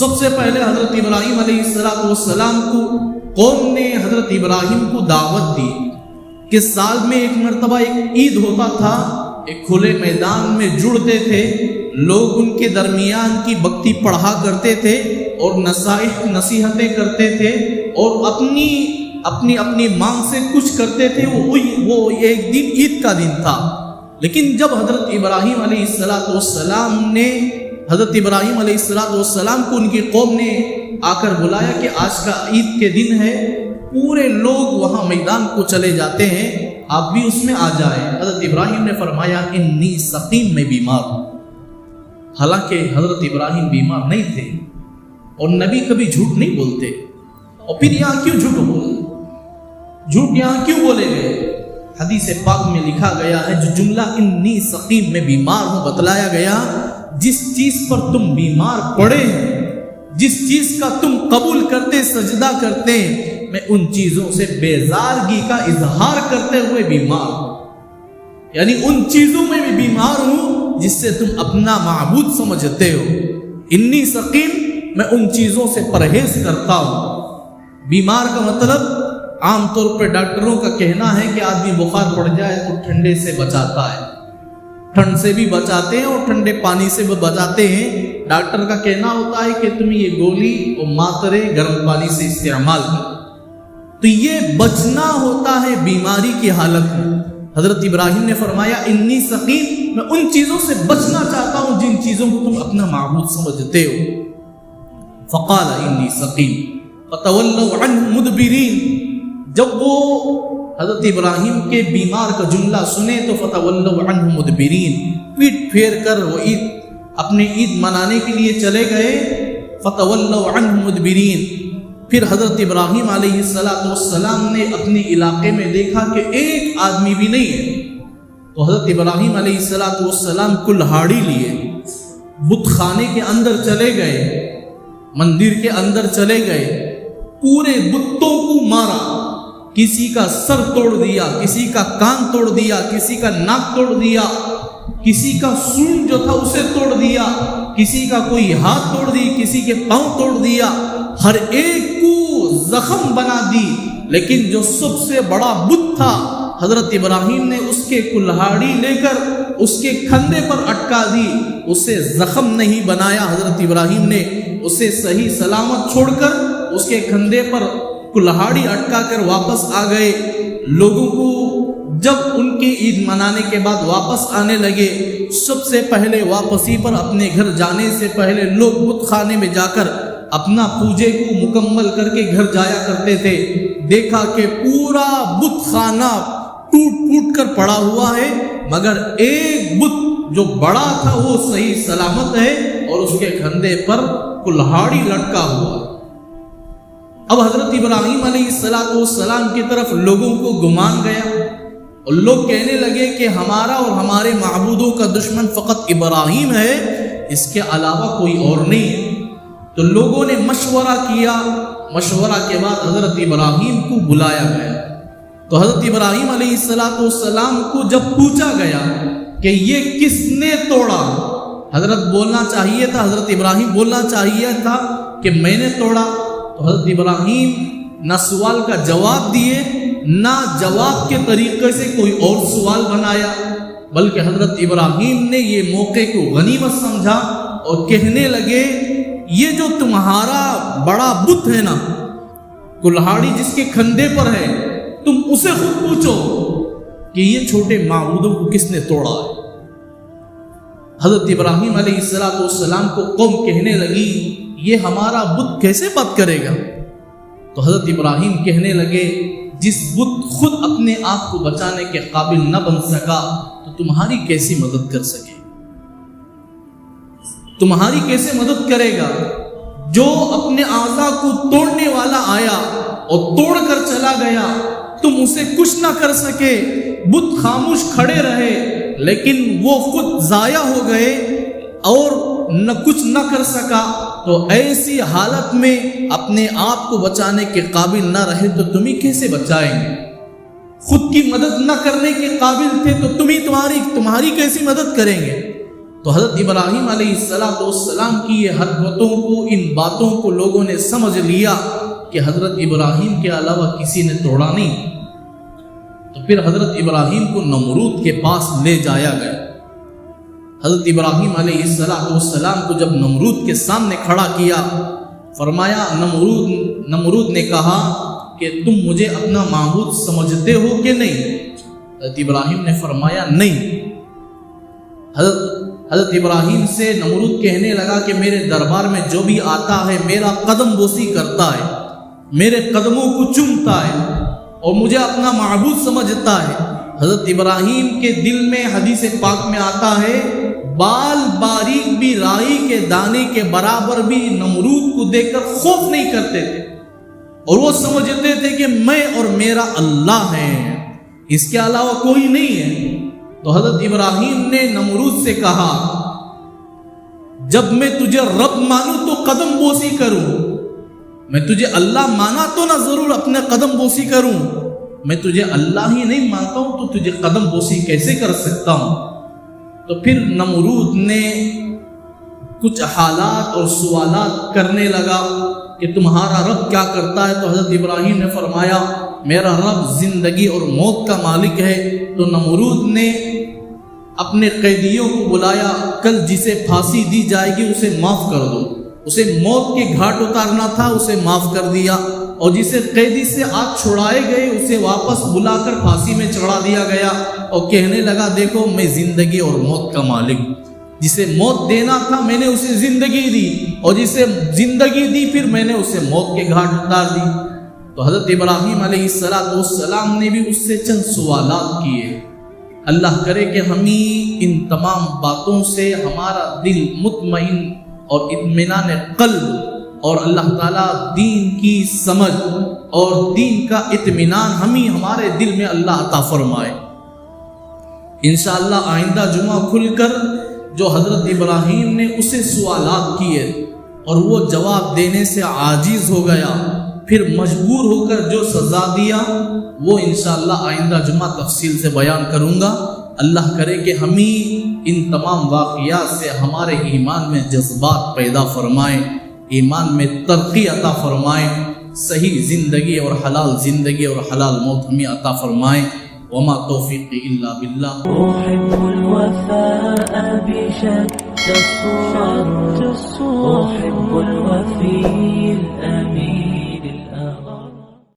سب سے پہلے حضرت ابراہیم علیہ السلام کو قوم نے حضرت ابراہیم کو دعوت دی کہ سال میں ایک مرتبہ ایک عید ہوتا تھا، ایک کھلے میدان میں جڑتے تھے لوگ، ان کے درمیان کی بکتی پڑھا کرتے تھے اور نصیحتیں کرتے تھے اور اپنی مانگ سے کچھ کرتے تھے۔ وہ ایک دن عید کا دن تھا۔ لیکن جب حضرت ابراہیم علیہ السلام کو ان کی قوم نے آ کر بلایا کہ آج کا عید کے دن ہے، پورے لوگ وہاں میدان کو چلے جاتے ہیں، آپ بھی اس میں آ جائیں۔ حضرت ابراہیم نے فرمایا انی سقیم، میں بیمار ہوں۔ حالانکہ حضرت ابراہیم بیمار نہیں تھے اور نبی کبھی جھوٹ نہیں بولتے۔ اور پھر یہاں کیوں جھوٹ یہاں کیوں بولے گئے؟ حدیث پاک میں لکھا گیا ہے، جو جملہ انی سقیم، میں بیمار ہوں بتلایا گیا، جس چیز پر تم بیمار پڑے ہیں، جس چیز کا تم قبول کرتے سجدہ کرتے ہیں، میں ان چیزوں سے بیزارگی کا اظہار کرتے ہوئے بیمار ہوں، یعنی ان چیزوں میں بھی بیمار ہوں جس سے تم اپنا معبود سمجھتے ہو۔ انی سقیم، میں ان چیزوں سے پرہیز کرتا ہوں۔ بیمار کا مطلب عام طور پہ ڈاکٹروں کا کہنا ہے کہ آدمی بخار پڑ جائے تو ٹھنڈے سے بچاتا ہے، ٹھنڈ سے بھی بچاتے ہیں اور ٹھنڈے پانی سے بھی بچاتے ہیں۔ ڈاکٹر کا کہنا ہوتا ہے کہ تم یہ گولی اور ماترے گرم پانی سے استعمال کرو۔ تو یہ بچنا ہوتا ہے بیماری کی حالت میں۔ حضرت ابراہیم نے فرمایا انی سقیم، میں ان چیزوں سے بچنا چاہتا ہوں جن چیزوں کو تم اپنا معبود سمجھتے ہو۔ فقال انی سقیم فتولوا عنہ مدبرین، جب وہ حضرت ابراہیم کے بیمار کا جملہ سنے تو فتولوا عنہ مدبرین، پیٹ پھیر کر وہ اپنے عید منانے کے لیے چلے گئے۔ فتولوا عنہ مدبرین، پھر حضرت ابراہیم علیہ السلام نے اپنے علاقے میں دیکھا کہ ایک آدمی بھی نہیں ہے، تو حضرت ابراہیم علیہ السلام کلہاڑی لیے بت خانے کے اندر چلے گئے، مندر کے اندر چلے گئے، پورے بتوں کو مارا، کسی کا سر توڑ دیا، کسی کا کان توڑ دیا، کسی کا ناک توڑ دیا، کسی کا سونڈ جو تھا اسے توڑ دیا، کسی کا کوئی ہاتھ توڑ دی، کسی کے پاؤں توڑ دیا، ہر ایک کو زخم بنا دی۔ لیکن جو سب سے بڑا بت تھا، حضرت ابراہیم نے اس کے کلہاڑی لے کر اس کے کھندے پر اٹکا دی، اسے زخم نہیں بنایا۔ حضرت ابراہیم نے اسے صحیح سلامت چھوڑ کر اس کے کھندے پر کلہاڑی اٹکا کر واپس آ گئے۔ لوگوں کو جب ان کی عید منانے کے بعد واپس آنے لگے، سب سے پہلے واپسی پر اپنے گھر جانے سے پہلے لوگ بت خانے میں جا کر اپنا پوجے کو مکمل کر کے گھر جایا کرتے تھے۔ دیکھا کہ پورا بت خانہ ٹوٹ کر پڑا ہوا ہے، مگر ایک بت جو بڑا تھا وہ صحیح سلامت ہے اور اس کے کھندے پر کلہاڑی لٹکا ہوا ہے۔ اب حضرت ابراہیم علیہ السلام کی طرف لوگوں کو گمان گیا اور لوگ کہنے لگے کہ ہمارا اور ہمارے معبودوں کا دشمن فقط ابراہیم ہے، اس کے علاوہ کوئی اور نہیں ہے۔ تو لوگوں نے مشورہ کیا، مشورہ کے بعد حضرت ابراہیم کو بلایا گیا۔ تو حضرت ابراہیم علیہ السلام کو جب پوچھا گیا کہ یہ کس نے توڑا، حضرت بولنا چاہیے تھا، حضرت ابراہیم بولنا چاہیے تھا کہ میں نے توڑا، تو حضرت ابراہیم نہ سوال کا جواب دیے، نہ جواب کے طریقے سے کوئی اور سوال بنایا، بلکہ حضرت ابراہیم نے یہ موقع کو غنیمت سمجھا اور کہنے لگے یہ جو تمہارا بڑا بت ہے نا، کلہاڑی جس کے کھندے پر ہے، تم اسے خود پوچھو کہ یہ چھوٹے معبودوں کو کس نے توڑا ہے۔ حضرت ابراہیم علیہ السلام کو قوم کہنے لگی یہ ہمارا بت کیسے بات کرے گا؟ تو حضرت ابراہیم کہنے لگے جس بت خود اپنے آپ کو بچانے کے قابل نہ بن سکا تو تمہاری کیسی مدد کر سکے؟ تمہاری کیسے مدد کرے گا؟ جو اپنے اعضاء کو توڑنے والا آیا اور توڑ کر چلا گیا، تم اسے کچھ نہ کر سکے، بت خاموش کھڑے رہے، لیکن وہ خود ضائع ہو گئے اور نہ کچھ نہ کر سکا، تو ایسی حالت میں اپنے آپ کو بچانے کے قابل نہ رہے تو تمہیں کیسے بچائیں گے؟ خود کی مدد نہ کرنے کے قابل تھے تو تمہاری کیسی مدد کریں گے؟ تو حضرت ابراہیم علیہ السلام کی یہ حرکتوں کو، ان باتوں کو لوگوں نے سمجھ لیا کہ حضرت ابراہیم کے علاوہ کسی نے توڑا نہیں. تو پھر حضرت ابراہیم کو نمرود کے پاس لے جایا گیا. حضرت ابراہیم علیہ السلام کو جب نمرود کے سامنے کھڑا کیا، فرمایا، نمرود نے کہا کہ تم مجھے اپنا معبود سمجھتے ہو کہ نہیں؟ حضرت ابراہیم نے فرمایا نہیں. حضرت ابراہیم سے نمرود کہنے لگا کہ میرے دربار میں جو بھی آتا ہے میرا قدم بوسی کرتا ہے، میرے قدموں کو چومتا ہے اور مجھے اپنا معبود سمجھتا ہے. حضرت ابراہیم کے دل میں حدیث پاک میں آتا ہے، بال باریک بھی رائی کے دانے کے برابر بھی نمرود کو دیکھ کر خوف نہیں کرتے تھے، اور وہ سمجھتے تھے کہ میں اور میرا اللہ ہے، اس کے علاوہ کوئی نہیں ہے. تو حضرت ابراہیم نے نمرود سے کہا، جب میں تجھے رب مانوں تو قدم بوسی کروں، میں تجھے اللہ مانا تو نہ ضرور اپنے قدم بوسی کروں، میں تجھے اللہ ہی نہیں مانتا ہوں تو تجھے قدم بوسی کیسے کر سکتا ہوں. تو پھر نمرود نے کچھ حالات اور سوالات کرنے لگا کہ تمہارا رب کیا کرتا ہے؟ تو حضرت ابراہیم نے فرمایا، میرا رب زندگی اور موت کا مالک ہے. تو نمرود نے اپنے قیدیوں کو بلایا، کل جسے پھانسی دی جائے گی اسے معاف کر دو. اسے موت کے گھاٹ اتارنا تھا، اسے معاف کر دیا، اور جسے قیدی سے آج چھڑائے گئے اسے واپس بلا کر پھانسی میں چڑھا دیا گیا، اور کہنے لگا، دیکھو میں زندگی اور موت کا مالک، جسے موت دینا تھا میں نے اسے زندگی دی، اور جسے زندگی دی پھر میں نے اسے موت کے گھاٹ اتار دی. تو حضرت ابراہیم علیہ السلام نے بھی اس سے چند سوالات کیے. اللہ کرے کہ ہمیں ان تمام باتوں سے ہمارا دل مطمئن اور اطمینان قلب اور اللہ تعالیٰ دین کی سمجھ اور دین کا اطمینان ہمیں ہمارے دل میں اللہ عطا فرمائے. انشاءاللہ آئندہ جمعہ کھل کر جو حضرت ابراہیم نے اسے سوالات کیے اور وہ جواب دینے سے عاجز ہو گیا، پھر مجبور ہو کر جو سزا دیا، وہ انشاءاللہ آئندہ جمعہ تفصیل سے بیان کروں گا. اللہ کرے کہ ہمیں ان تمام واقعات سے ہمارے ایمان میں جذبات پیدا فرمائے، ایمان میں ترقی عطا فرمائے، صحیح زندگی اور حلال موت ہمیں عطا فرمائے. وما توفیقی الا باللہ. أحب الوفاء بشتى الصور، أحب الوفي الأمين.